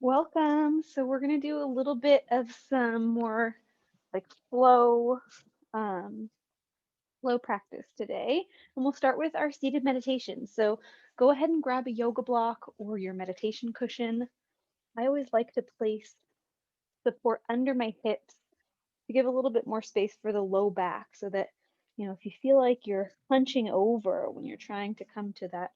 Welcome. So we're going to do a little bit of some more like um, flow practice today. And we'll start with our seated meditation. So go ahead and grab a yoga block or your meditation cushion. I always like to place support under my hips to give a little bit more space for the low back so that, if you feel like you're hunching over when you're trying to come to that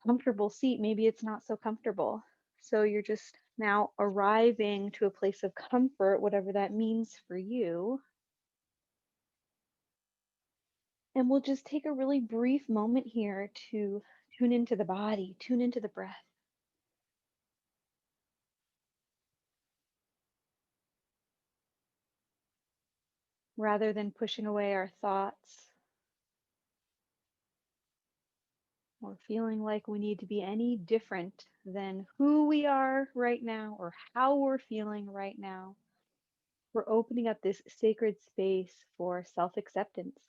comfortable seat, maybe it's not so comfortable. So you're just now arriving to a place of comfort, whatever that means for you. And we'll just take a really brief moment here to tune into the body, tune into the breath, rather than pushing away our thoughts or feeling like we need to be any different than who we are right now or how we're feeling right now. We're opening up this sacred space for self acceptance.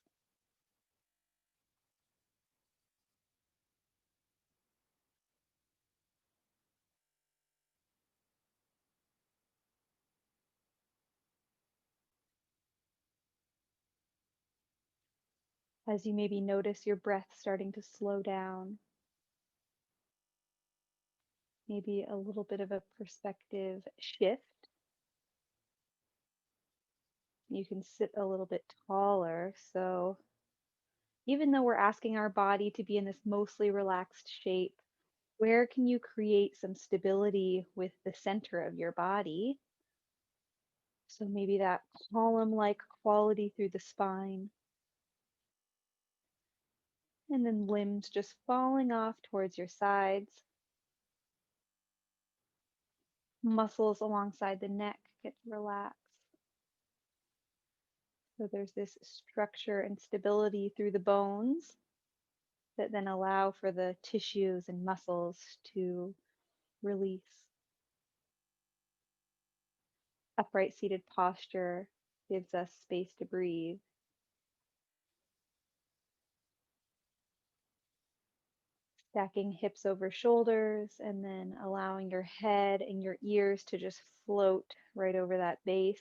As you maybe notice your breath starting to slow down, maybe a little bit of a perspective shift. You can sit a little bit taller. So even though we're asking our body to be in this mostly relaxed shape, where can you create some stability with the center of your body? So maybe that column-like quality through the spine, and then limbs just falling off towards your sides. Muscles alongside the neck get relaxed. So there's this structure and stability through the bones that then allow for the tissues and muscles to release. Upright seated posture gives us space to breathe. Stacking hips over shoulders and then allowing your head and your ears to just float right over that base.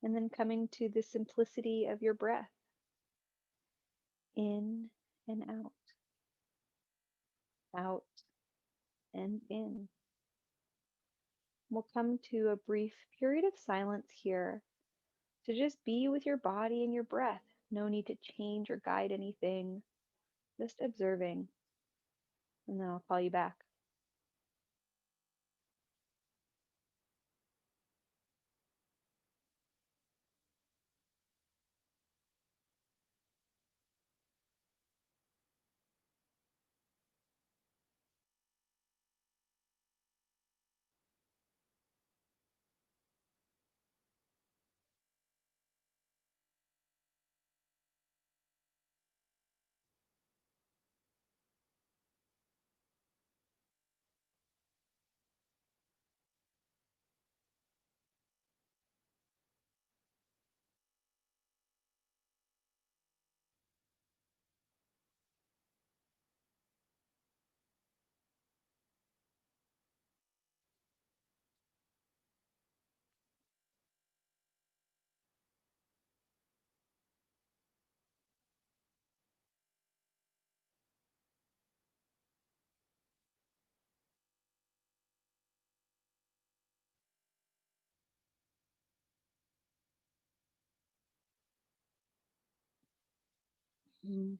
And then coming to the simplicity of your breath, in and out, out and in. We'll come to a brief period of silence here to just be with your body and your breath. No need to change or guide anything, just observing. And then I'll call you back.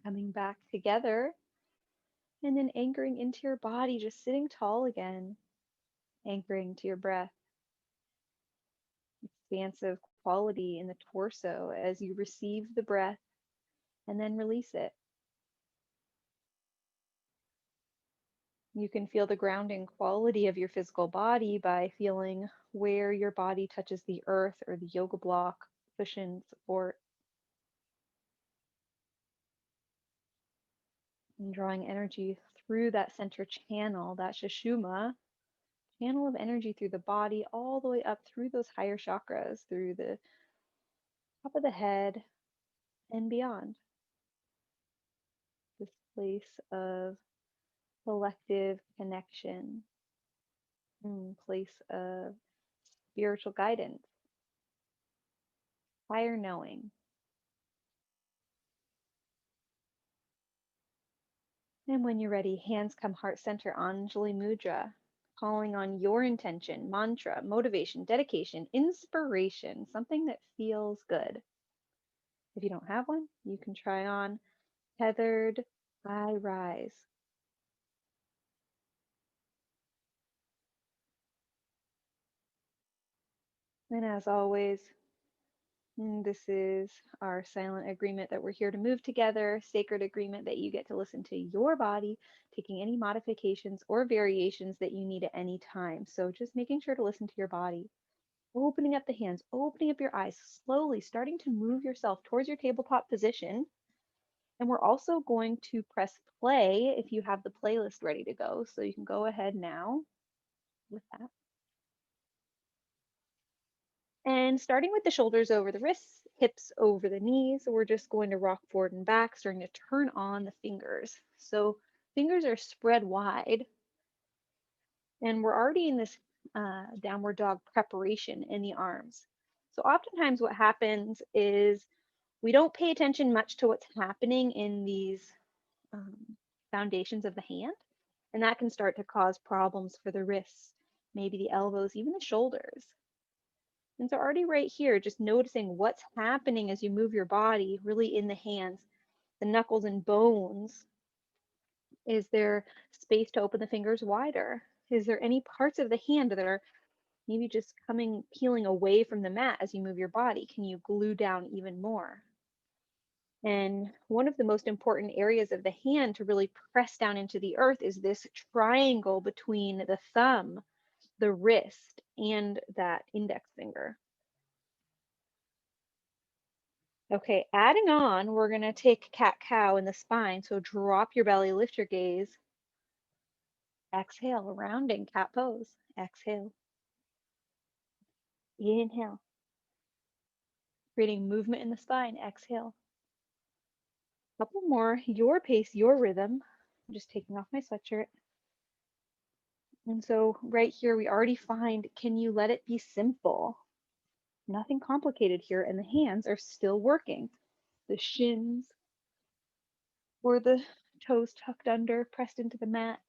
Coming back together and then anchoring into your body, just sitting tall again, anchoring to your breath. Expansive quality in the torso as you receive the breath and then release it. You can feel the grounding quality of your physical body by feeling where your body touches the earth or the yoga block, cushion support, and drawing energy through that center channel, that Sushumna channel of energy through the body, all the way up through those higher chakras, through the top of the head and beyond. This place of collective connection, place of spiritual guidance, higher knowing. And when you're ready, hands come heart center, Anjali Mudra, calling on your intention, mantra, motivation, dedication, inspiration, something that feels good. If you don't have one, you can try on tethered, I rise. And as always, this is our silent agreement that we're here to move together, sacred agreement that you get to listen to your body, taking any modifications or variations that you need at any time. So just making sure to listen to your body, opening up the hands, opening up your eyes, slowly starting to move yourself towards your tabletop position. And we're also going to press play if you have the playlist ready to go. So you can go ahead now with that. And starting with the shoulders over the wrists, hips over the knees, we're just going to rock forward and back, starting to turn on the fingers. So fingers are spread wide, and we're already in this downward dog preparation in the arms. So oftentimes what happens is we don't pay attention much to what's happening in these um, foundations of the hand, and that can start to cause problems for the wrists, maybe the elbows, even the shoulders. And so already right here, just noticing what's happening as you move your body really in the hands, the knuckles and bones. Is there space to open the fingers wider? Is there any parts of the hand that are maybe just peeling away from the mat as you move your body? Can you glue down even more? And one of the most important areas of the hand to really press down into the earth is this triangle between the thumb, the wrist, and that index finger. Okay, adding on, we're going to take cat-cow in the spine. So drop your belly, lift your gaze. Exhale, rounding cat pose. Exhale. Inhale. Creating movement in the spine. Exhale. Couple more, your pace, your rhythm. I'm just taking off my sweatshirt. And so right here, we already find, can you let it be simple? Nothing complicated here, and the hands are still working. The shins or the toes tucked under, pressed into the mat.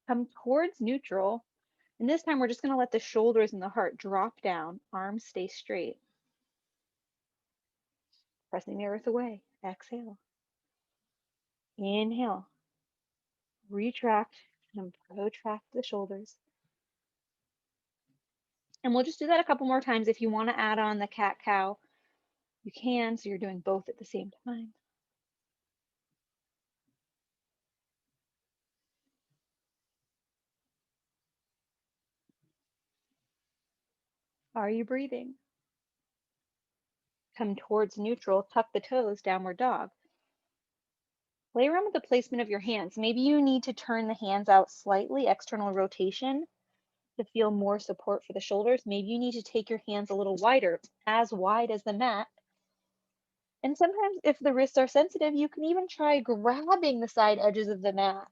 Come towards neutral. And this time we're just going to let the shoulders and the heart drop down. Arms stay straight. Pressing the earth away. Exhale. Inhale. Retract and protract the shoulders. And we'll just do that a couple more times. If you want to add on the cat-cow, you can, so you're doing both at the same time. Are you breathing? Come towards neutral, tuck the toes, downward dog. Play around with the placement of your hands. Maybe you need to turn the hands out slightly, external rotation, to feel more support for the shoulders. Maybe you need to take your hands a little wider, as wide as the mat. And sometimes if the wrists are sensitive, you can even try grabbing the side edges of the mat.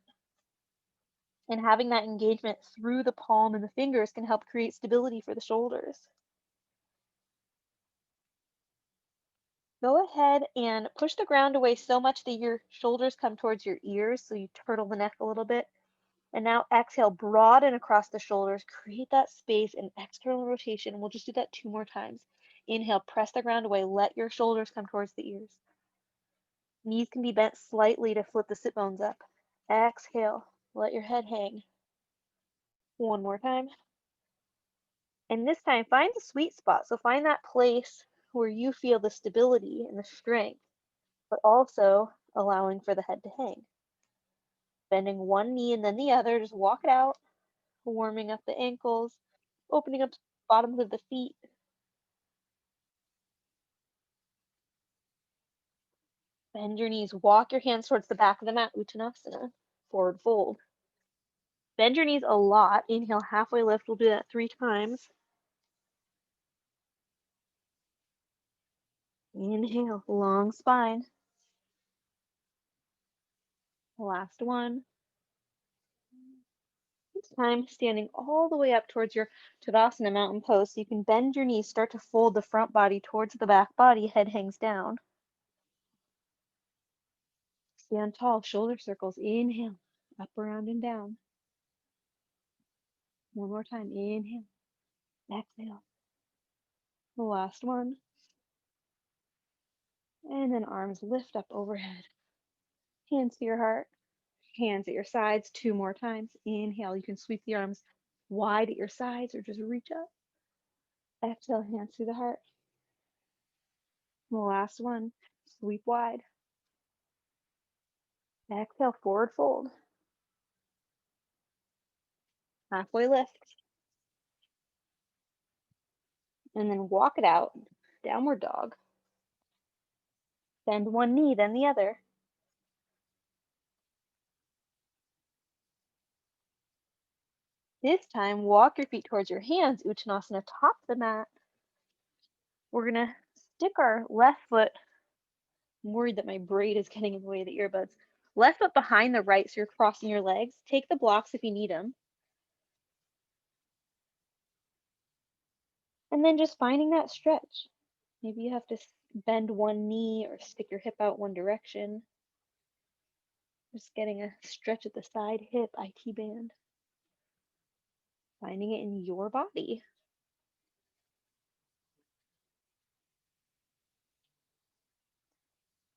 And having that engagement through the palm and the fingers can help create stability for the shoulders. Go ahead and push the ground away so much that your shoulders come towards your ears, so you turtle the neck a little bit. And now exhale, broaden across the shoulders, create that space and external rotation. And we'll just do that 2 more times. Inhale, press the ground away, let your shoulders come towards the ears. Knees can be bent slightly to flip the sit bones up. Exhale, let your head hang. 1 more time. And this time, find the sweet spot. So find that place where you feel the stability and the strength, but also allowing for the head to hang. Bending one knee and then the other, just walk it out, warming up the ankles, opening up the bottoms of the feet. Bend your knees, walk your hands towards the back of the mat, Uttanasana, forward fold. Bend your knees a lot. Inhale, halfway lift. We'll do that 3 times. Inhale, long spine. Last one. This time, standing all the way up towards your Tadasana mountain pose. So you can bend your knees, start to fold the front body towards the back body, head hangs down. Stand tall, shoulder circles. Inhale, up, around, and down. One more time. Inhale, exhale. The last one. And then arms lift up overhead. Hands to your heart. Hands at your sides. 2 more times. Inhale. You can sweep the arms wide at your sides or just reach up. Exhale, hands to the heart. The last one. Sweep wide. Exhale, forward fold. Halfway lift. And then walk it out. Downward dog. Bend one knee, then the other. This time, walk your feet towards your hands. Uttanasana, top the mat. We're going to stick our left foot. I'm worried that my braid is getting in the way of the earbuds. Left foot behind the right, so you're crossing your legs. Take the blocks if you need them. And then just finding that stretch. Maybe you have to bend one knee or stick your hip out one direction. Just getting a stretch at the side hip, IT band. Finding it in your body.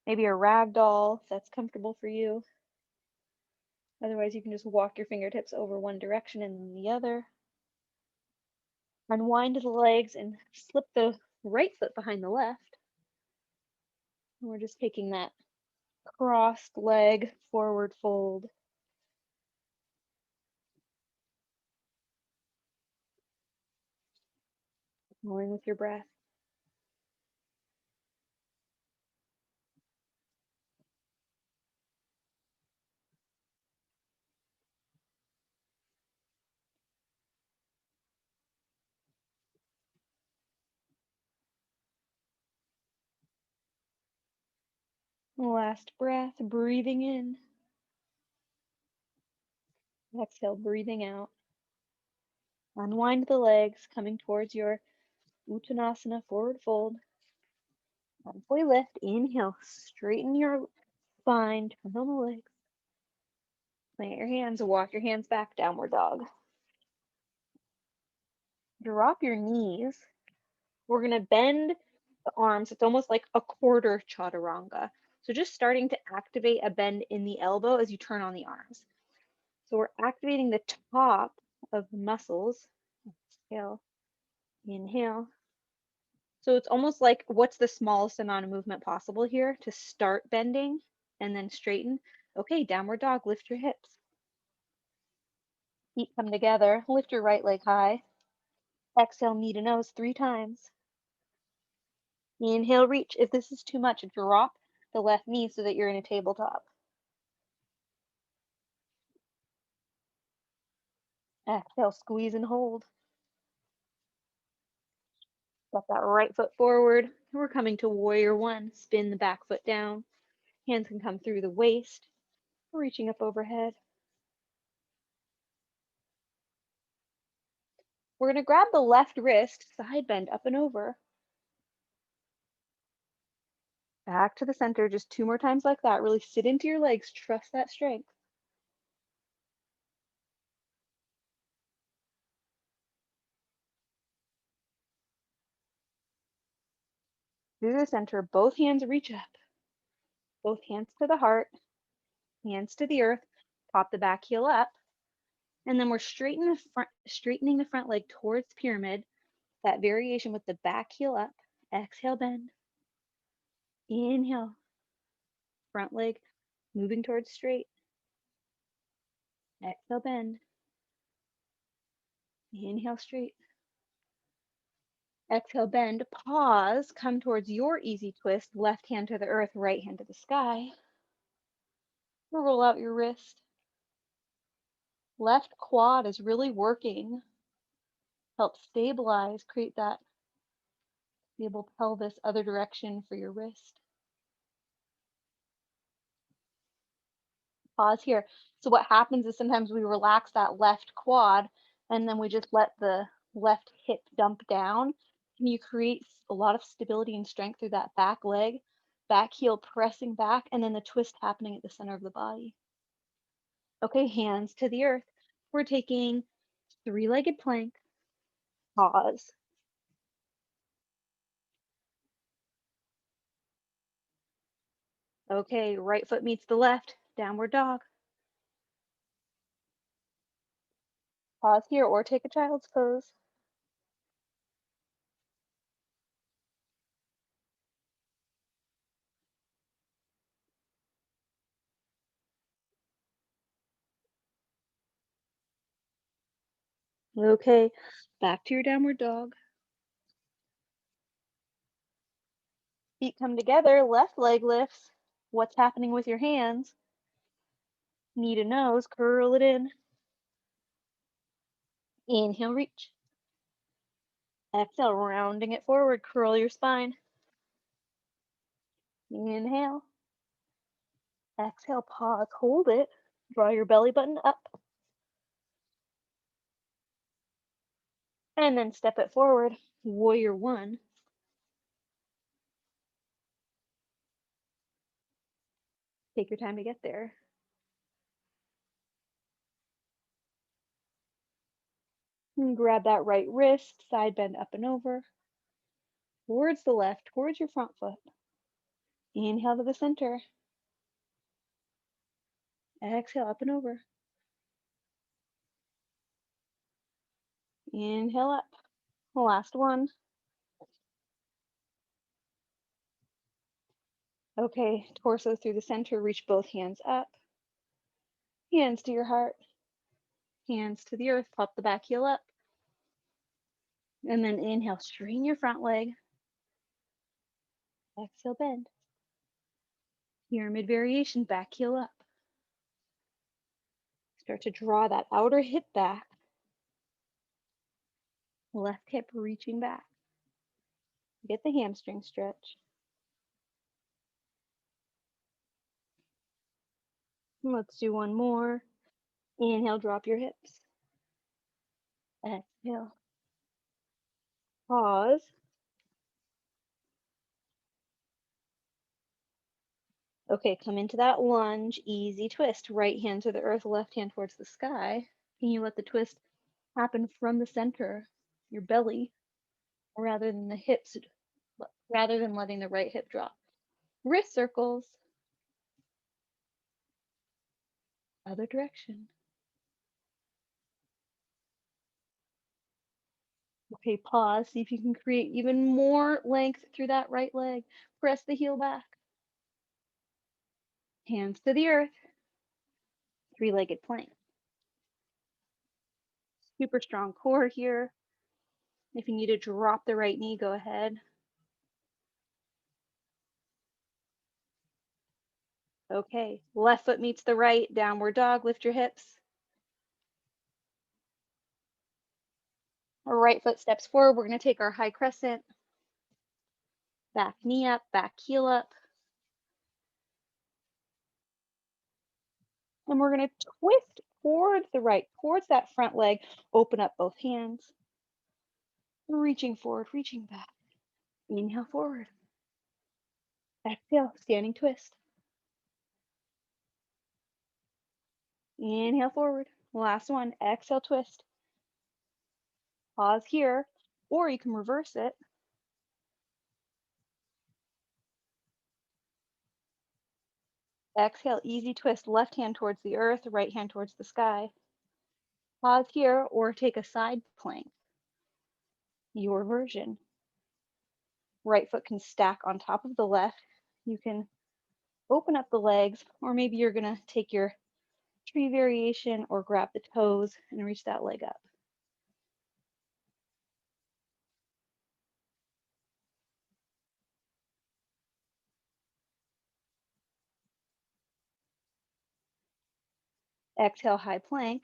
Maybe a rag doll if that's comfortable for you. Otherwise, you can just walk your fingertips over one direction and then the other. Unwind the legs and slip the right foot behind the left. And we're just taking that crossed leg forward fold. Going with your breath. Last breath, breathing in. Exhale, breathing out. Unwind the legs, coming towards your Uttanasana forward fold. Halfway lift, inhale, straighten your spine, turn on the legs. Plant your hands, walk your hands back, downward dog. Drop your knees. We're gonna bend the arms. It's almost like a quarter chaturanga. So just starting to activate a bend in the elbow as you turn on the arms. So we're activating the top of the muscles. Exhale, inhale. So it's almost like what's the smallest amount of movement possible here to start bending and then straighten. Okay, downward dog, lift your hips. Feet come together, lift your right leg high. Exhale, knee to nose 3 times. Inhale, reach. If this is too much, drop the left knee so that you're in a tabletop. Exhale, squeeze and hold. Step that right foot forward. We're coming to warrior one. Spin the back foot down. Hands can come through the waist, reaching up overhead. We're going to grab the left wrist, side bend up and over. Back to the center, just 2 more times like that. Really sit into your legs, trust that strength. Through the center, both hands reach up. Both hands to the heart, hands to the earth, pop the back heel up. And then we're straightening the front leg towards pyramid. That variation with the back heel up. Exhale, bend. Inhale. Front leg moving towards straight. Exhale, bend. Inhale, straight. Exhale, bend. Pause. Come towards your easy twist. Left hand to the earth, right hand to the sky. Roll out your wrist. Left quad is really working. Help stabilize, create that Stable pelvis, other direction for your wrist. Pause here. So what happens is sometimes we relax that left quad and then we just let the left hip dump down. And you create a lot of stability and strength through that back leg, back heel pressing back, and then the twist happening at the center of the body. Okay, hands to the earth. We're taking three-legged plank. Pause. Okay, right foot meets the left, downward dog. Pause here or take a child's pose. Okay, back to your downward dog. Feet come together, left leg lifts. What's happening with your hands? Knee to nose, curl it in. Inhale, reach. Exhale, rounding it forward, curl your spine. Inhale. Exhale, pause, hold it. Draw your belly button up. And then step it forward, warrior one. Take your time to get there. And grab that right wrist, side bend up and over. Towards the left, towards your front foot. Inhale to the center. Exhale, up and over. Inhale up. Last one. Okay, torso through the center, reach both hands up. Hands to your heart. Hands to the earth, pop the back heel up. And then inhale, straighten your front leg. Exhale, bend. Pyramid variation, back heel up. Start to draw that outer hip back. Left hip reaching back. Get the hamstring stretch. Let's do one more. Inhale, drop your hips. Exhale. Pause. Okay, come into that lunge, easy twist. Right hand to the earth, left hand towards the sky. Can you let the twist happen from the center, your belly, rather than the hips, rather than letting the right hip drop? Wrist circles, other direction. Okay, pause. See if you can create even more length through that right leg. Press the heel back. Hands to the earth. Three-legged plank. Super strong core here. If you need to drop the right knee, go ahead. Okay, left foot meets the right, downward dog, lift your hips. Our right foot steps forward. We're going to take our high crescent. Back knee up, back heel up. And we're going to twist towards the right, towards that front leg. Open up both hands. Reaching forward, reaching back. Inhale forward. Exhale, standing twist. Inhale forward. Last one. Exhale, twist. Pause here, or you can reverse it. Exhale, easy twist. Left hand towards the earth, right hand towards the sky. Pause here, or take a side plank. Your version. Right foot can stack on top of the left. You can open up the legs, or maybe you're going to take your tree variation or grab the toes and reach that leg up. Exhale, high plank.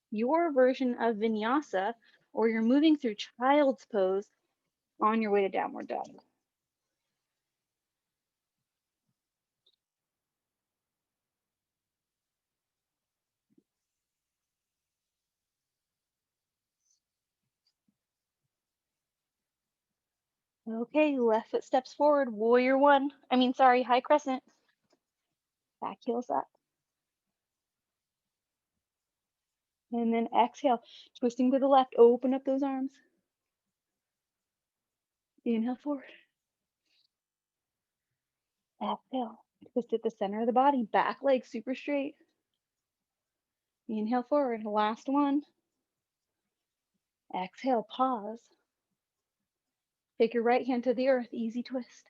Your version of vinyasa, or you're moving through child's pose, on your way to downward dog. Okay, left foot steps forward, warrior one. High crescent. Back heels up. And then exhale, twisting to the left, open up those arms. Inhale forward. Exhale, twist at the center of the body, back leg super straight. Inhale forward, last one. Exhale, pause. Take your right hand to the earth, easy twist.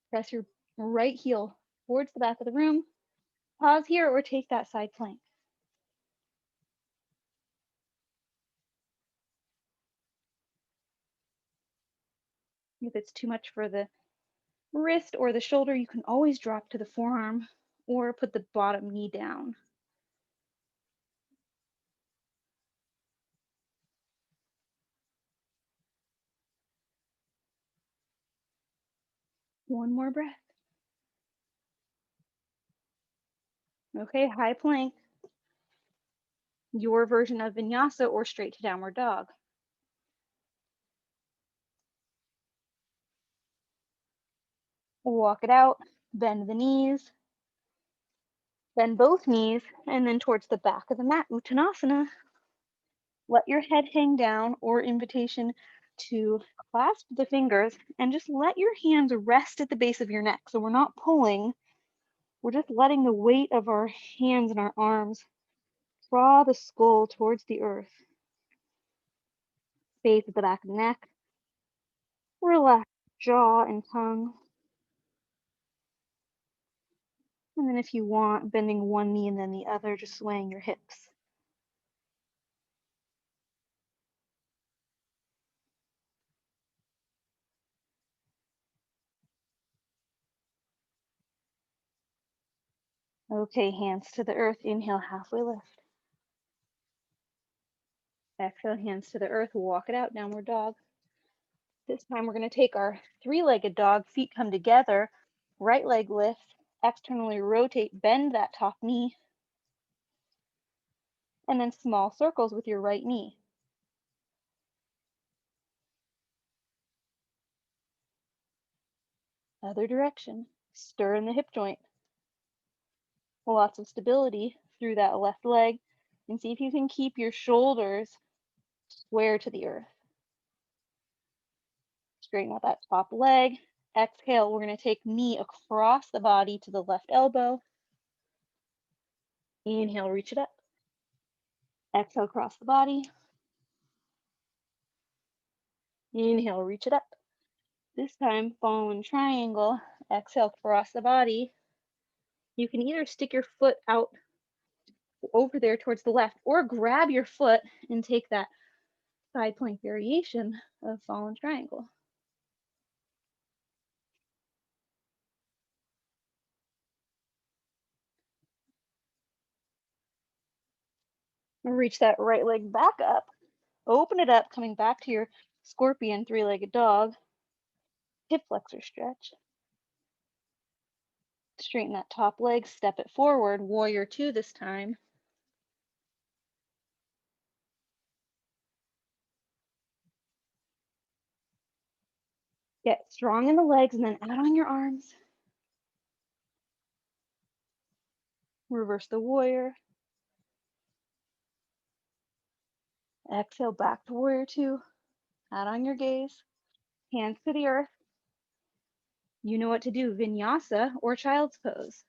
Press your right heel towards the back of the room. Pause here or take that side plank. If it's too much for the wrist or the shoulder, you can always drop to the forearm or put the bottom knee down. One more breath. Okay, high plank. Your version of vinyasa or straight to downward dog. Walk it out, bend the knees, bend both knees, and then towards the back of the mat, Uttanasana. Let your head hang down or invitation to clasp the fingers and just let your hands rest at the base of your neck. So we're not pulling, we're just letting the weight of our hands and our arms draw the skull towards the earth. Base at the back of the neck. Relax jaw and tongue. And then if you want, bending one knee and then the other, just swaying your hips. Okay, hands to the earth. Inhale, halfway lift. Exhale, hands to the earth. Walk it out, downward dog. This time we're going to take our three-legged dog. Feet come together. Right leg lift. Externally rotate. Bend that top knee. And then small circles with your right knee. Other direction. Stir in the hip joint. Lots of stability through that left leg. And see if you can keep your shoulders square to the earth. Straighten out that top leg. Exhale, we're going to take knee across the body to the left elbow. Inhale, reach it up. Exhale, across the body. Inhale, reach it up. This time, fallen triangle. Exhale, cross the body. You can either stick your foot out over there towards the left or grab your foot and take that side plank variation of fallen triangle. Reach that right leg back up. Open it up, coming back to your scorpion three-legged dog. Hip flexor stretch. Straighten that top leg, step it forward, warrior two this time. Get strong in the legs and then out on your arms. Reverse the warrior. Exhale, back to warrior two. Out on your gaze. Hands to the earth. You know what to do, vinyasa or child's pose.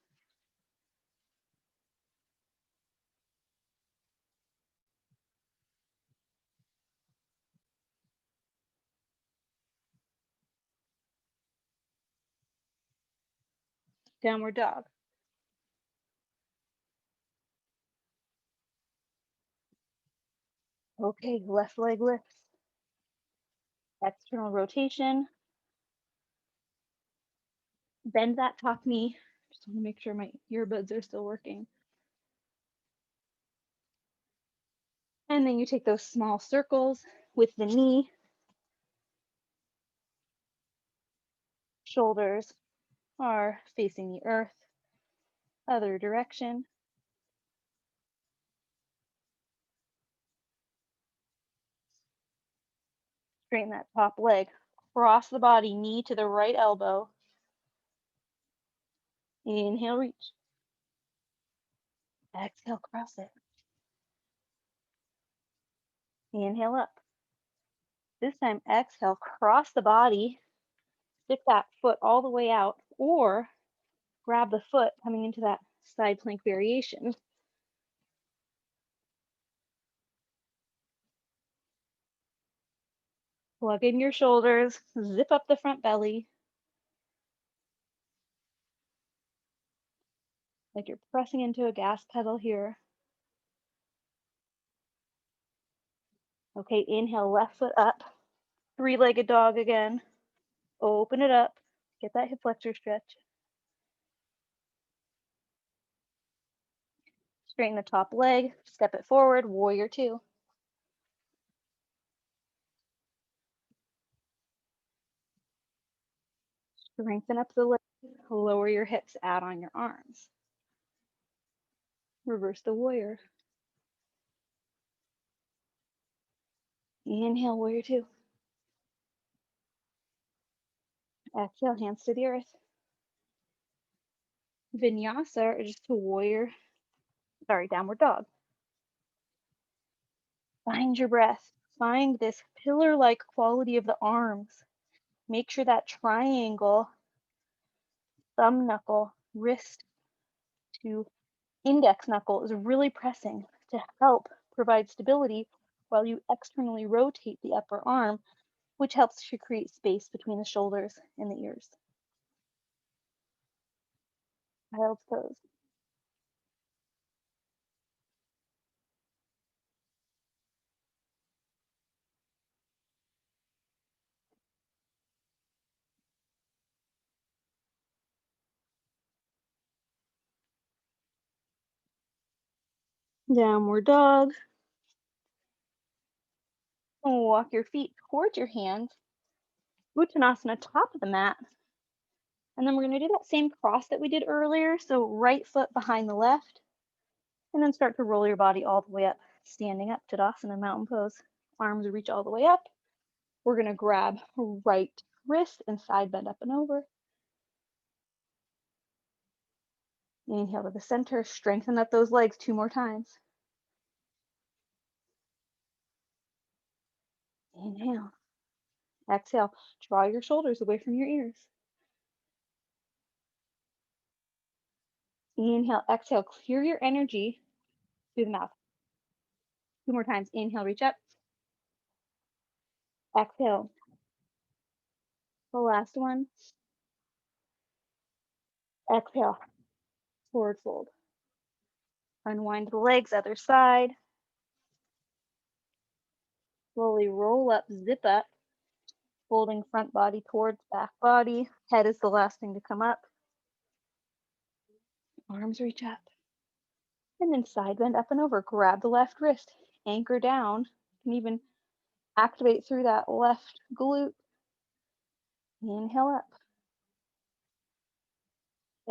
Downward dog. Okay, left leg lifts. External rotation. Bend that top knee. Just want to make sure my earbuds are still working. And then you take those small circles with the knee Shoulders are facing the earth, other direction. Straighten that top leg. Cross the body, knee to the right elbow. Inhale, reach. Exhale, cross it. Inhale up. This time, exhale, cross the body. Stick that foot all the way out, or grab the foot coming into that side plank variation. Plug in your shoulders, zip up the front belly. Like you're pressing into a gas pedal here. Okay, inhale, left foot up. Three-legged dog again. Open it up. Get that hip flexor stretch. Straighten the top leg. Step it forward. Warrior two. Strengthen up the leg. Lower your hips. Add on your arms. Reverse the warrior. Inhale, warrior two. Exhale, hands to the earth. Vinyasa, or just a warrior, downward dog. Find your breath. Find this pillar-like quality of the arms. Make sure that triangle, thumb knuckle, wrist to index knuckle is really pressing to help provide stability while you externally rotate the upper arm, which helps to create space between the shoulders and the ears. Child's pose. Downward dog. Walk your feet towards your hands. Uttanasana, top of the mat. And then we're going to do that same cross that we did earlier. So right foot behind the left. And then start to roll your body all the way up. Standing up, Tadasana, mountain pose. Arms reach all the way up. We're going to grab right wrist and side bend up and over. Inhale to the center. Strengthen up those legs 2 more times. Inhale. Exhale. Draw your shoulders away from your ears. Inhale. Exhale. Clear your energy through the mouth. 2 more times. Inhale. Reach up. Exhale. The last one. Exhale. Forward fold. Unwind the legs, other side. Slowly roll up, zip up. Folding front body towards back body. Head is the last thing to come up. Arms reach up. And then side bend up and over. Grab the left wrist. Anchor down. You can even activate through that left glute. Inhale up.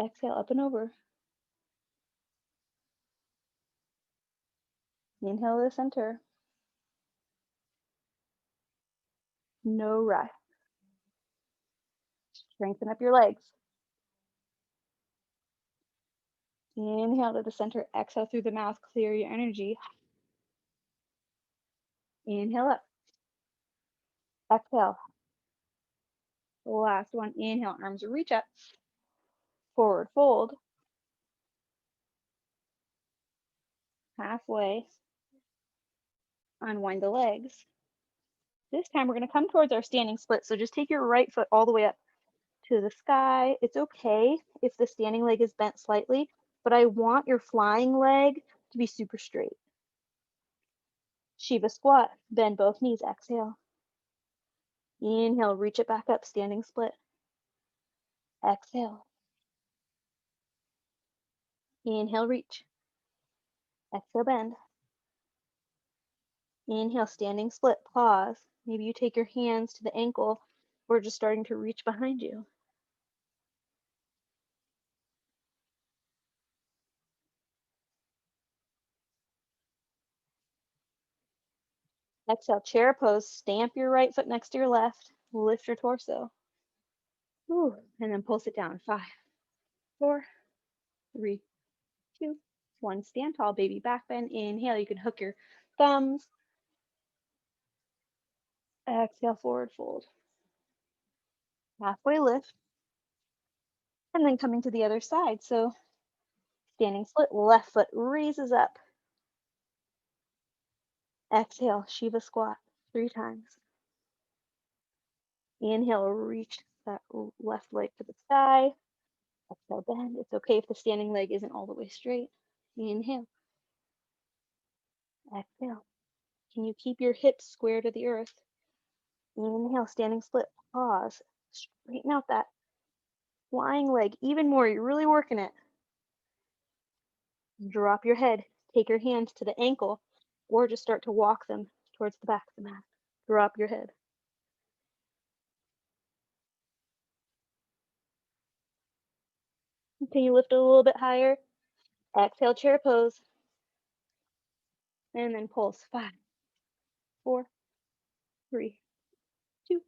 Exhale up and over. Inhale to the center. No rush. Strengthen up your legs. Inhale to the center. Exhale through the mouth. Clear your energy. Inhale up. Exhale. The last one. Inhale. Arms reach up. Forward fold. Halfway. Unwind the legs. This time we're going to come towards our standing split. So just take your right foot all the way up to the sky. It's okay if the standing leg is bent slightly, but I want your flying leg to be super straight. Shiva squat. Bend both knees. Exhale. Inhale. Reach it back up. Standing split. Exhale. Inhale. Reach. Exhale. Bend. Inhale. Standing split. Pause. Maybe you take your hands to the ankle or just starting to reach behind you. Exhale, chair pose. Stamp your right foot next to your left. Lift your torso. Ooh, and then pulse it down. 5, 4, 3, 2, 1. Stand tall, baby back bend. Inhale, you can hook your thumbs. Exhale, forward fold. Halfway lift. And then coming to the other side. So standing split, left foot raises up. Exhale, Shiva squat 3 times. Inhale, reach that left leg to the sky. Exhale, bend. It's okay if the standing leg isn't all the way straight. Inhale. Exhale. Can you keep your hips square to the earth? Inhale, standing split. Pause. Straighten out that flying leg even more. You're really working it. Drop your head. Take your hands to the ankle or just start to walk them towards the back of the mat. Drop your head. Can you lift a little bit higher? Exhale, chair pose. And then pulse. 5, 4, 3, 2,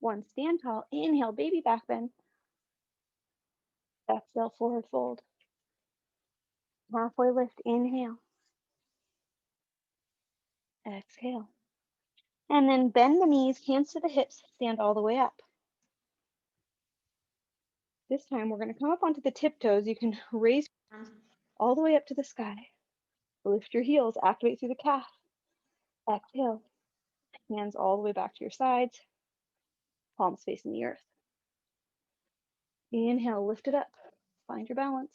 1. Stand tall. Inhale, baby back bend. Exhale, forward fold. Halfway lift. Inhale. Exhale. And then bend the knees, hands to the hips, stand all the way up. This time we're going to come up onto the tiptoes. You can raise your arms all the way up to the sky. Lift your heels, activate through the calf. Exhale. Hands all the way back to your sides. Palms facing the earth. Inhale, lift it up. Find your balance.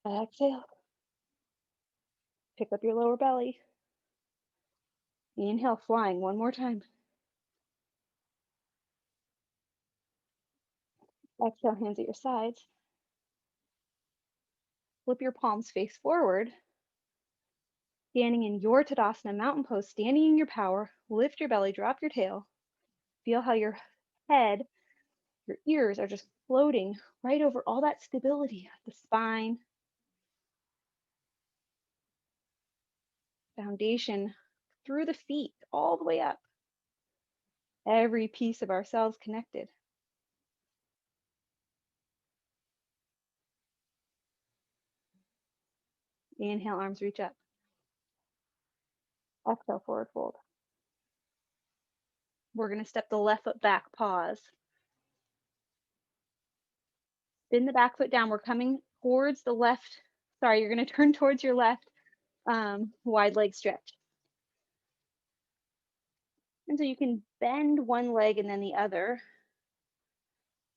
Exhale. Pick up your lower belly. Inhale, flying one more time. Exhale, hands at your sides. Flip your palms face forward. Standing in your Tadasana mountain pose, standing in your power. Lift your belly, drop your tail. Feel how your head, your ears are just floating right over all that stability, the spine, foundation, through the feet, all the way up. Every piece of ourselves connected. Inhale, arms reach up. Exhale, forward fold. We're going to step the left foot back, pause. Spin the back foot down. We're coming towards the left. Sorry, you're going to turn towards your left wide leg stretch. And so you can bend one leg and then the other,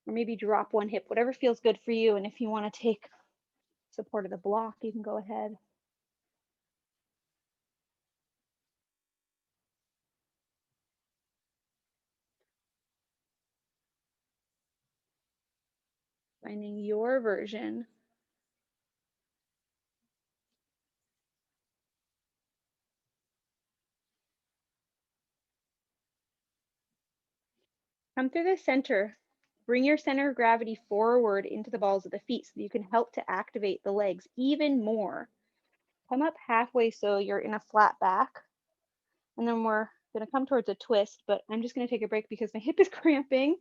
or maybe drop one hip, whatever feels good for you. And if you want to take support of the block, you can go ahead. Finding your version. Come through the center. Bring your center of gravity forward into the balls of the feet so that you can help to activate the legs even more. Come up halfway so you're in a flat back. And then we're going to come towards a twist, but I'm just going to take a break because my hip is cramping.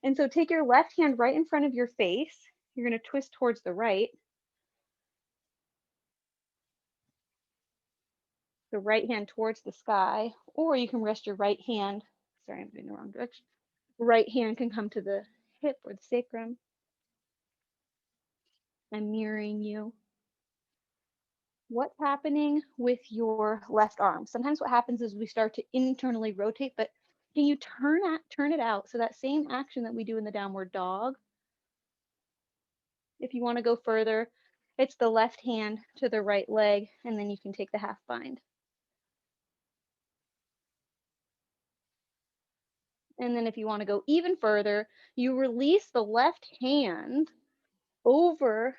And so take your left hand right in front of your face. You're going to twist towards the right. The right hand towards the sky, or you can rest your right hand. Sorry, I'm going the wrong direction. Right hand can come to the hip or the sacrum. I'm mirroring you. What's happening with your left arm? Sometimes what happens is we start to internally rotate, but can you turn it out? So that same action that we do in the downward dog, if you want to go further, it's the left hand to the right leg, and then you can take the half bind. And then if you want to go even further, you release the left hand over,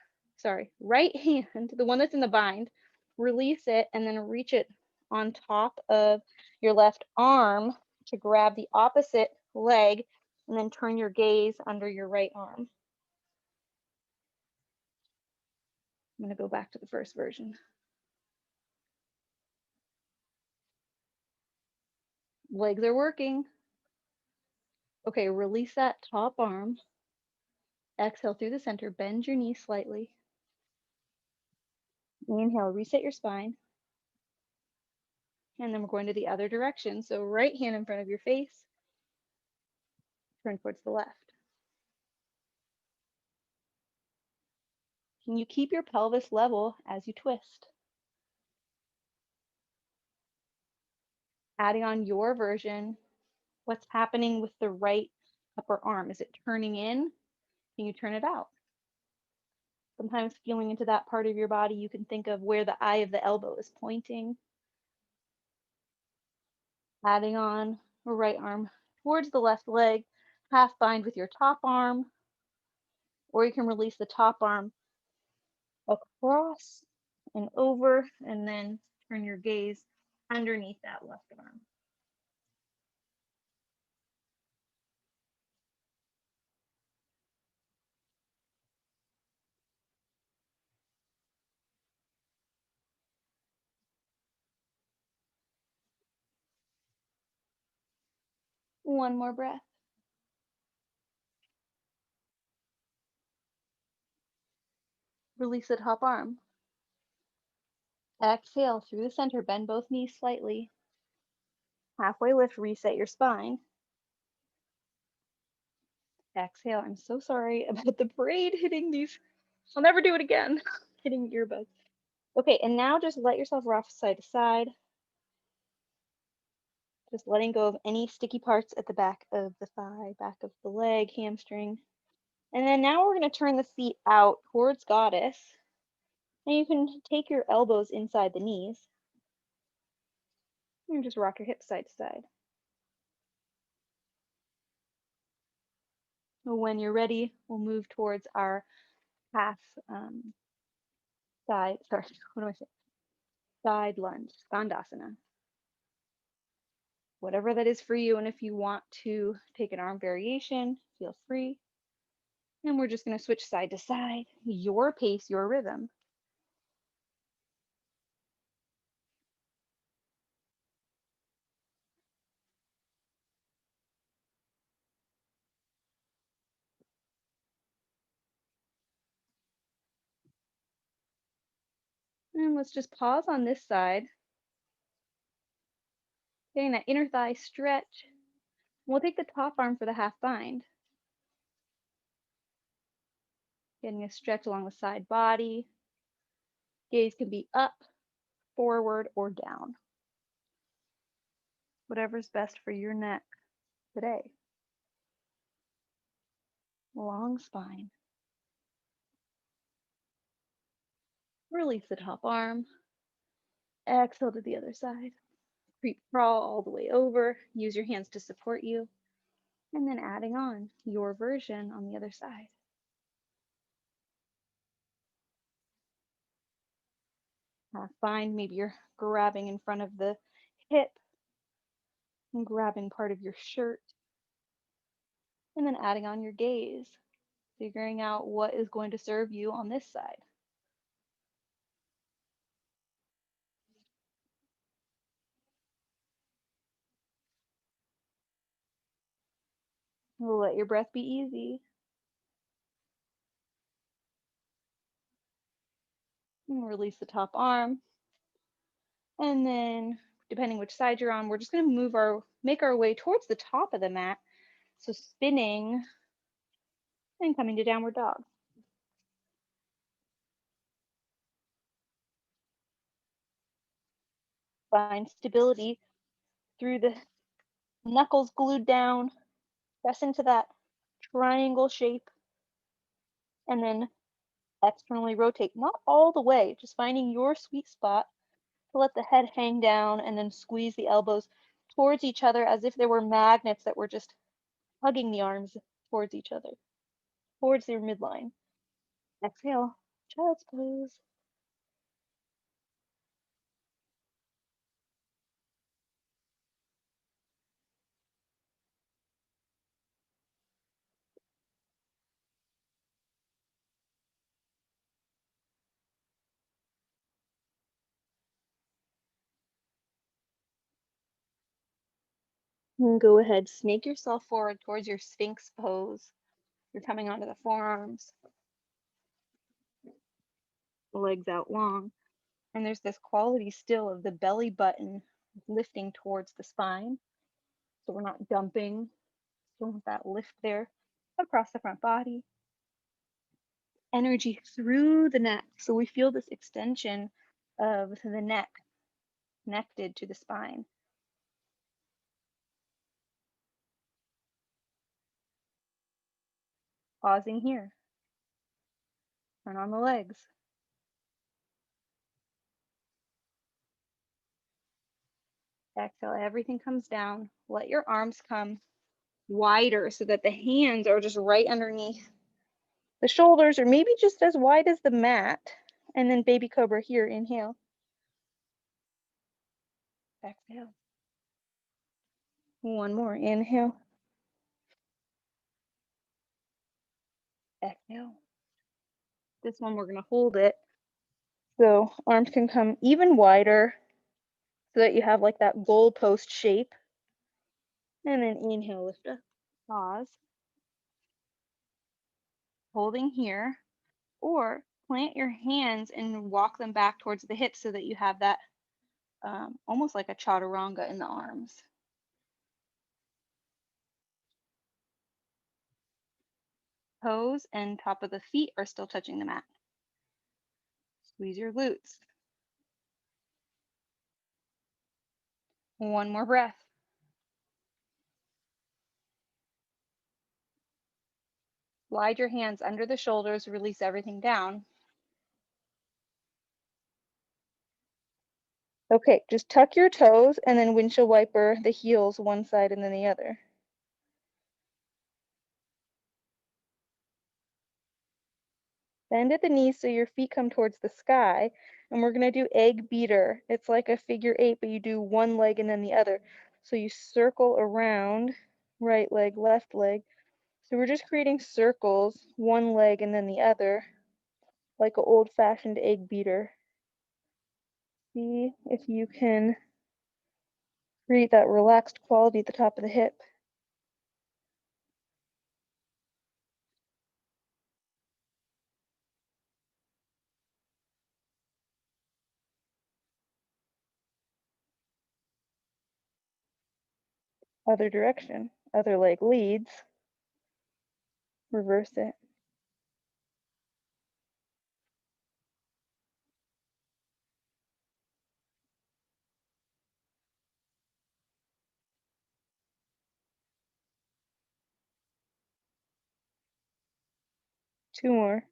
right hand, the one that's in the bind, release it and then reach it on top of your left arm to grab the opposite leg and then turn your gaze under your right arm. I'm going to go back to the first version. Legs are working. Okay, release that top arm. Exhale through the center, bend your knees slightly. Inhale, reset your spine. And then we're going to the other direction. So right hand in front of your face, turn towards the left. Can you keep your pelvis level as you twist? Adding on your version, what's happening with the right upper arm? Is it turning in? Can you turn it out? Sometimes feeling into that part of your body, you can think of where the eye of the elbow is pointing. Adding on the right arm towards the left leg, half bind with your top arm, or you can release the top arm across and over, and then turn your gaze underneath that left arm. One more breath. Release the top arm. Exhale through the center, bend both knees slightly. Halfway lift, reset your spine. Exhale, I'm so sorry about the braid hitting these. I'll never do it again. Hitting earbuds. Okay, and now just let yourself rock side to side. Just letting go of any sticky parts at the back of the thigh, back of the leg, hamstring. And then now we're going to turn the feet out towards goddess. And you can take your elbows inside the knees. And just rock your hips side to side. When you're ready, we'll move towards our half side, sorry, what am I saying? Side lunge, Skandasana. Whatever that is for you. And if you want to take an arm variation, feel free. And we're just going to switch side to side, your pace, your rhythm. And let's just pause on this side, getting that inner thigh stretch. We'll take the top arm for the half bind. Getting a stretch along the side body. Gaze can be up, forward, or down. Whatever's best for your neck today. Long spine. Release the top arm. Exhale to the other side. Creep crawl all the way over. Use your hands to support you. And then adding on your version on the other side. Half bind, maybe you're grabbing in front of the hip and grabbing part of your shirt. And then adding on your gaze, figuring out what is going to serve you on this side. Let your breath be easy. And release the top arm. And then, depending which side you're on, we're just going to make our way towards the top of the mat. So spinning and coming to downward dog. Find stability through the knuckles glued down. Press into that triangle shape. And then externally rotate, not all the way, just finding your sweet spot to let the head hang down and then squeeze the elbows towards each other as if there were magnets that were just hugging the arms towards each other, towards your midline. Exhale, child's pose. And go ahead, snake yourself forward towards your Sphinx pose. You're coming onto the forearms, the legs out long. And there's this quality still of the belly button lifting towards the spine. So we're not dumping, still with that lift there across the front body. Energy through the neck. So we feel this extension of the neck connected to the spine. Pausing here. Turn on the legs. Exhale, everything comes down. Let your arms come wider so that the hands are just right underneath the shoulders, or maybe just as wide as the mat. And then baby cobra here, inhale. Exhale. One more, inhale. Exhale. This one, we're gonna hold it. So arms can come even wider so that you have like that goalpost shape. And then inhale, lift up. Pause. Holding here. Or plant your hands and walk them back towards the hips so that you have that almost like a chaturanga in the arms. Toes and top of the feet are still touching the mat. Squeeze your glutes. One more breath. Slide your hands under the shoulders, release everything down. Okay, just tuck your toes and then windshield wiper the heels one side and then the other. Bend at the knees so your feet come towards the sky. And we're gonna do egg beater. It's like a figure 8, but you do one leg and then the other. So you circle around, right leg, left leg. So we're just creating circles, one leg and then the other, like an old-fashioned egg beater. See if you can create that relaxed quality at the top of the hip. Other direction, other leg leads, reverse it. Two more.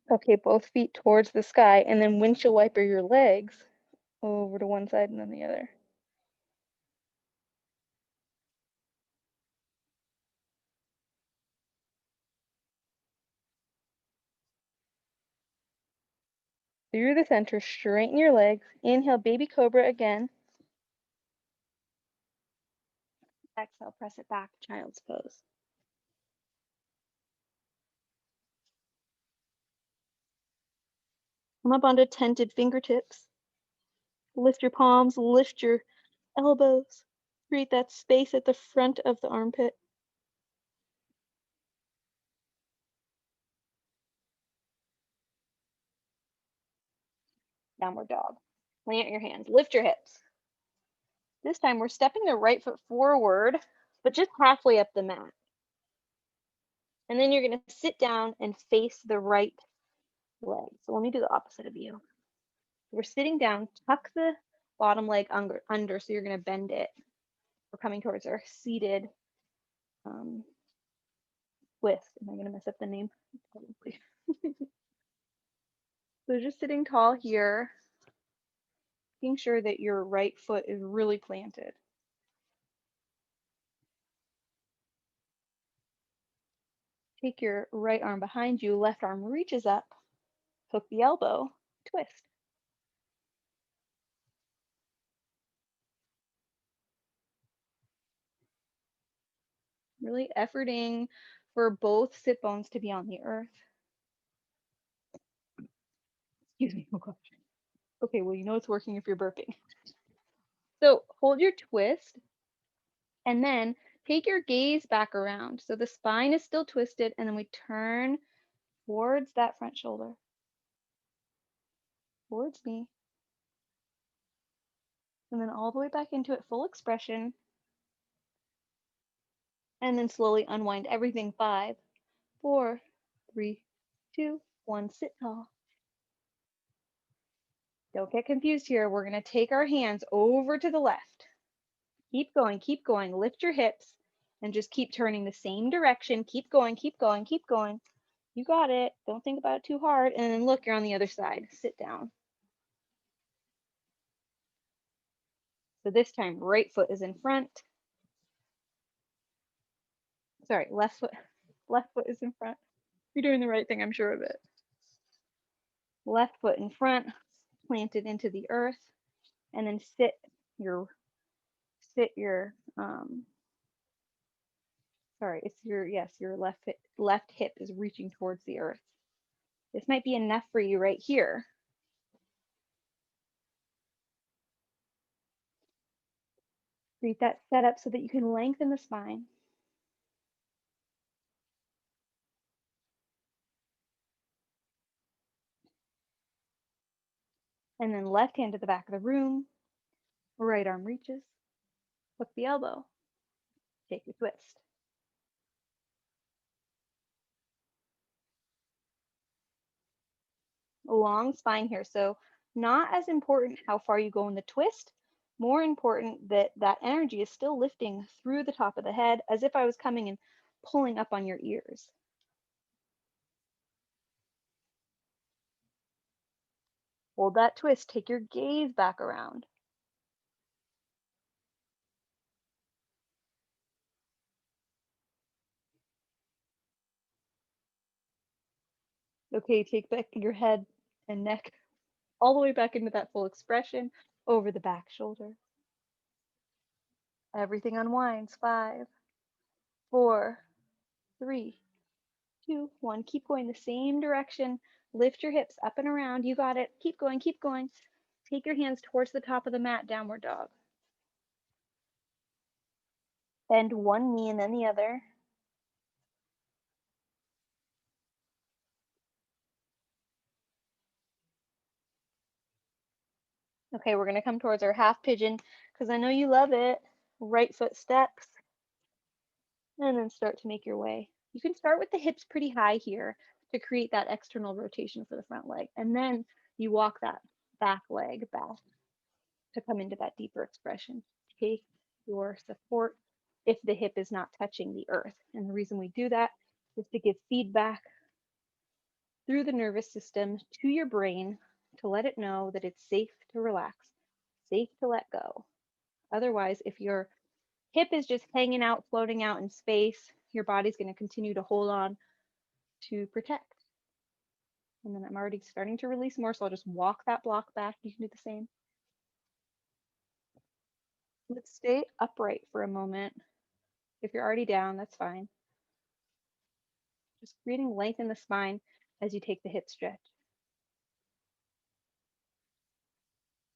Okay, both feet towards the sky, and then windshield wiper your legs over to one side and then the other. Through the center, straighten your legs. Inhale, baby cobra again. Exhale, press it back, child's pose. Come up onto tented fingertips. Lift your palms, lift your elbows. Create that space at the front of the armpit. Downward dog. Plant your hands, lift your hips. This time we're stepping the right foot forward, but just halfway up the mat. And then you're gonna sit down and face the right leg. So let me do the opposite of you. We're sitting down, tuck the bottom leg under, so you're gonna bend it. We're coming towards our seated twist. Am I gonna mess up the name? Probably. So just sitting tall here, making sure that your right foot is really planted. Take your right arm behind you, left arm reaches up, hook the elbow, twist. Really efforting for both sit bones to be on the earth. Excuse me. Oh gosh. Okay, well, you know it's working if you're burping. So hold your twist and then take your gaze back around. So the spine is still twisted and then we turn towards that front shoulder, towards me, and then all the way back into it, full expression, and then slowly unwind everything. 5, 4, 3, 2, 1, sit tall. Don't get confused here. We're going to take our hands over to the left. Keep going, keep going. Lift your hips and just keep turning the same direction. Keep going, keep going, keep going. You got it. Don't think about it too hard. And then look, you're on the other side. Sit down. So this time, right foot is in front. Sorry, left foot is in front. You're doing the right thing, I'm sure of it. Left foot in front, planted into the earth, and then sit your sorry, it's your left hip is reaching towards the earth. This might be enough for you right here. Create that setup so that you can lengthen the spine. And then left hand to the back of the room, right arm reaches, hook the elbow, take your twist. A long spine here, so not as important how far you go in the twist, more important that that energy is still lifting through the top of the head as if I was coming and pulling up on your ears. Hold that twist, take your gaze back around. Okay, take back your head and neck all the way back into that full expression over the back shoulder. Everything unwinds. 5, 4, 3, 2, 1. Keep going the same direction. Lift your hips up and around. You got it. Keep going, keep going. Take your hands towards the top of the mat, downward dog. Bend one knee and then the other. Okay, we're gonna come towards our half pigeon because I know you love it. Right foot steps and then start to make your way. You can start with the hips pretty high here to create that external rotation for the front leg. And then you walk that back leg back to come into that deeper expression. Take your support if the hip is not touching the earth. And the reason we do that is to give feedback through the nervous system to your brain to let it know that it's safe to relax, safe to let go. Otherwise, if your hip is just hanging out, floating out in space, your body's going to continue to hold on to protect. And then I'm already starting to release more, so I'll just walk that block back. You can do the same. Let's stay upright for a moment. If you're already down, that's fine. Just creating length in the spine as you take the hip stretch.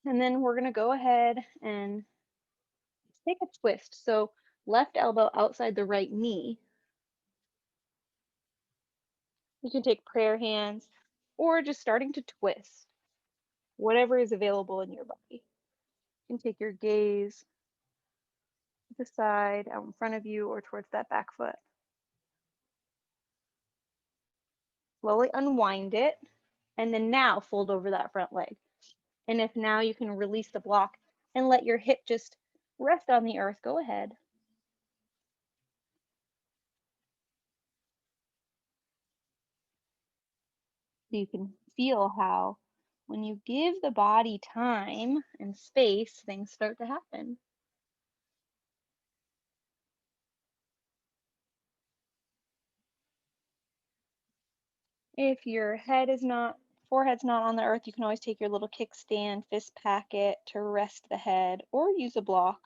And then we're going to go ahead and take a twist. So left elbow outside the right knee. You can take prayer hands or just starting to twist, whatever is available in your body. You can take your gaze to the side, out in front of you, or towards that back foot. Slowly unwind it, and then now fold over that front leg. And if now you can release the block and let your hip just rest on the earth, go ahead. So you can feel how when you give the body time and space, things start to happen. If your forehead's not on the earth, you can always take your little kickstand, fist packet to rest the head or use a block.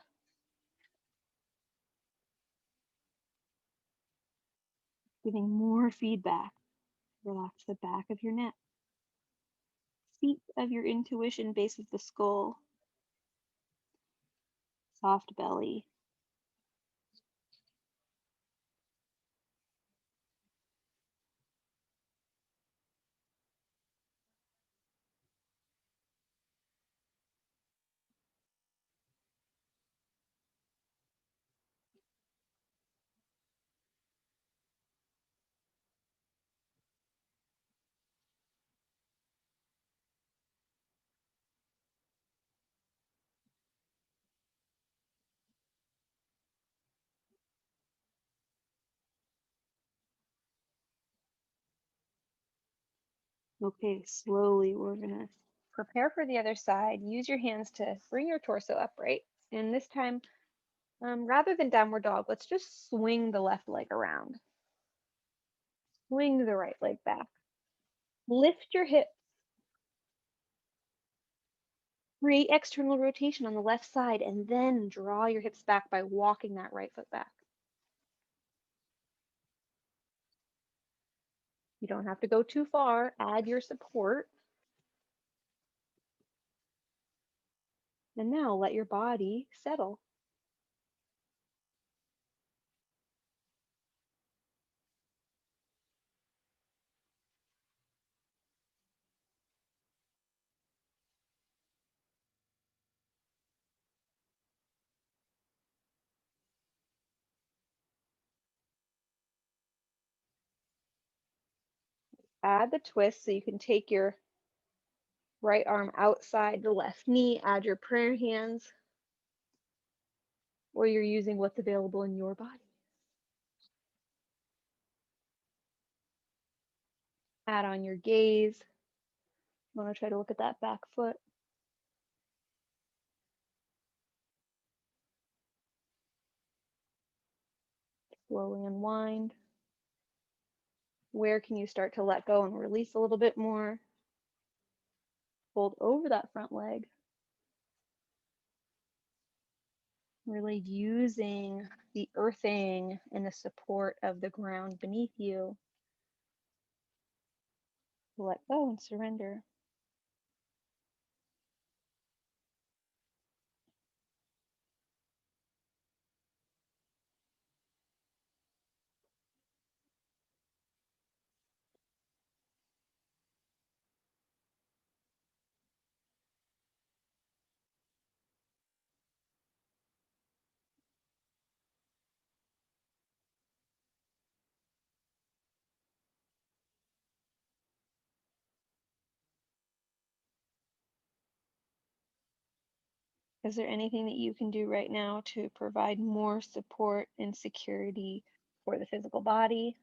Giving more feedback. Relax the back of your neck. seat of your intuition, base of the skull, soft belly. Okay, slowly we're gonna prepare for the other side. Use your hands to bring your torso upright. And this time, rather than downward dog, let's just swing the left leg around. Swing the right leg back. Lift your hips. Create external rotation on the left side and then draw your hips back by walking that right foot back. You don't have to go too far. Add your support. And now let your body settle. Add the twist so you can take your right arm outside the left knee. Add your prayer hands, or you're using what's available in your body. Add on your gaze. You want to try to look at that back foot. Slowly unwind. Where can you start to let go and release a little bit more? Fold over that front leg. Really using the earthing and the support of the ground beneath you to let go and surrender. Is there anything that you can do right now to provide more support and security for the physical body?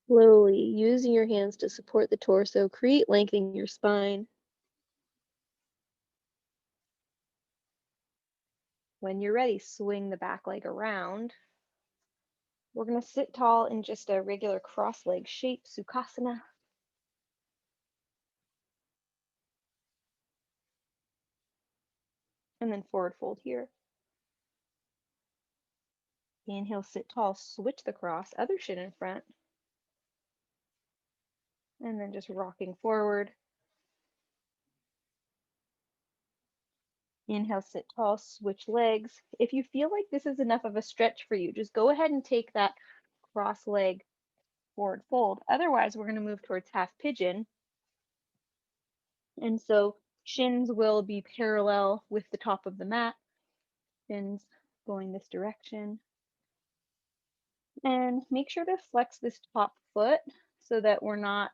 Slowly using your hands to support the torso, create lengthening your spine. When you're ready, swing the back leg around. We're going to sit tall in just a regular cross leg shape, Sukhasana. And then forward fold here. Inhale, sit tall, switch the cross, other shin in front. And then just rocking forward. Inhale, sit tall, switch legs. If you feel like this is enough of a stretch for you, just go ahead and take that cross leg forward fold. Otherwise, we're going to move towards half pigeon. And so Shins will be parallel with the top of the mat. Shins going this direction. And make sure to flex this top foot so that you're not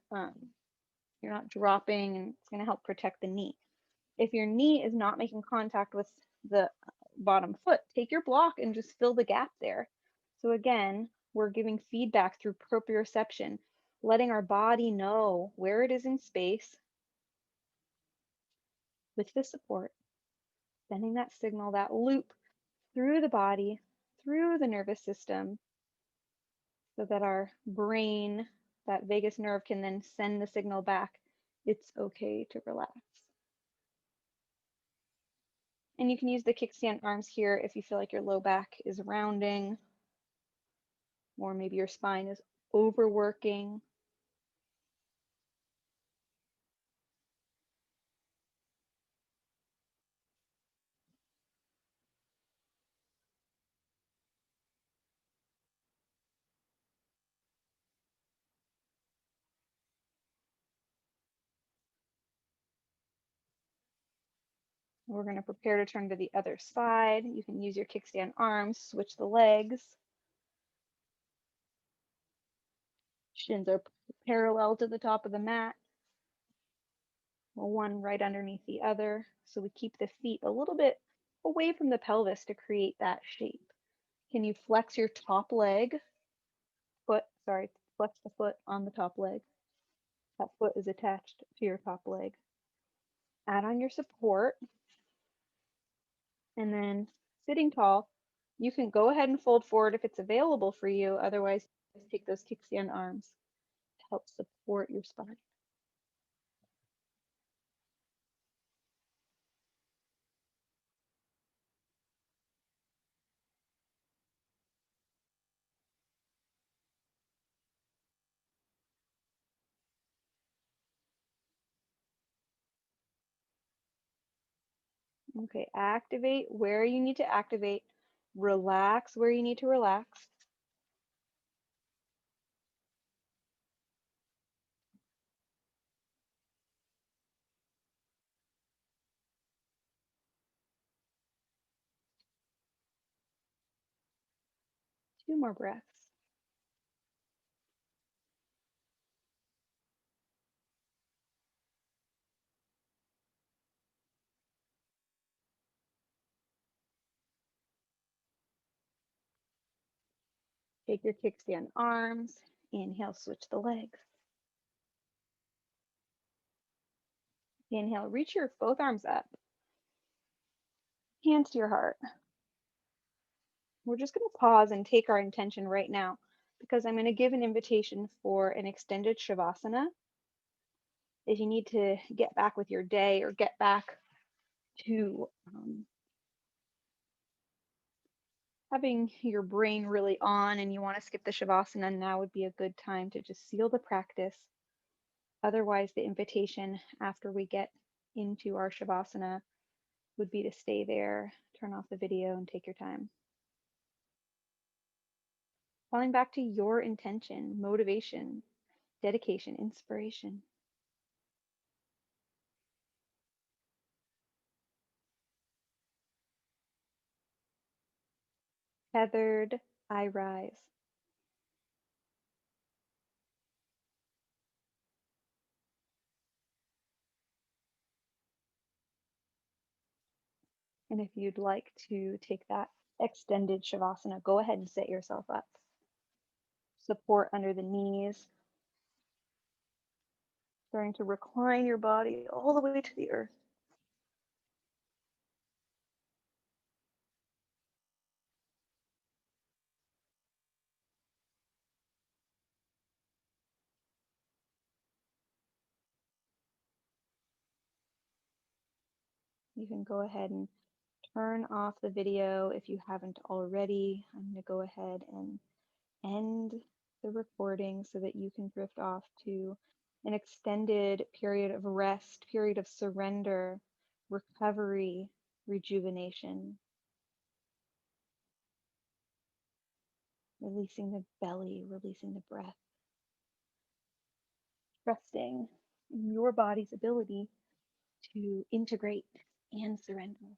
dropping, and it's going to help protect the knee. If your knee is not making contact with the bottom foot, take your block and just fill the gap there. So again, we're giving feedback through proprioception, letting our body know where it is in space with the support, sending that signal, that loop through the body, through the nervous system, so that our brain, that vagus nerve, can then send the signal back. It's okay to relax. And you can use the kickstand arms here if you feel like your low back is rounding, or maybe your spine is overworking. We're going to prepare to turn to the other side. You can use your kickstand arms, switch the legs. Shins are parallel to the top of the mat, one right underneath the other. So we keep the feet a little bit away from the pelvis to create that shape. Can you flex your top leg? Flex the foot on the top leg. That foot is attached to your top leg. Add on your support. And then sitting tall, you can go ahead and fold forward if it's available for you. Otherwise, just take those kickstand arms to help support your spine. Okay, activate where you need to activate. Relax where you need to relax. Two more breaths. Take your kickstand arms. Inhale, switch the legs. Inhale, reach your both arms up. Hands to your heart. We're just going to pause and take our intention right now, because I'm going to give an invitation for an extended Shavasana. If you need to get back with your day or get back to having your brain really on and you want to skip the Shavasana, now would be a good time to just seal the practice. Otherwise, the invitation after we get into our Shavasana would be to stay there, turn off the video, and take your time. Falling back to your intention, motivation, dedication, inspiration. Tethered, I rise. And if you'd like to take that extended Shavasana, go ahead and set yourself up. Support under the knees. Starting to recline your body all the way to the earth. You can go ahead and turn off the video if you haven't already. I'm going to go ahead and end the recording so that you can drift off to an extended period of rest, period of surrender, recovery, rejuvenation. Releasing the belly, releasing the breath. Trusting in your body's ability to integrate and surrender.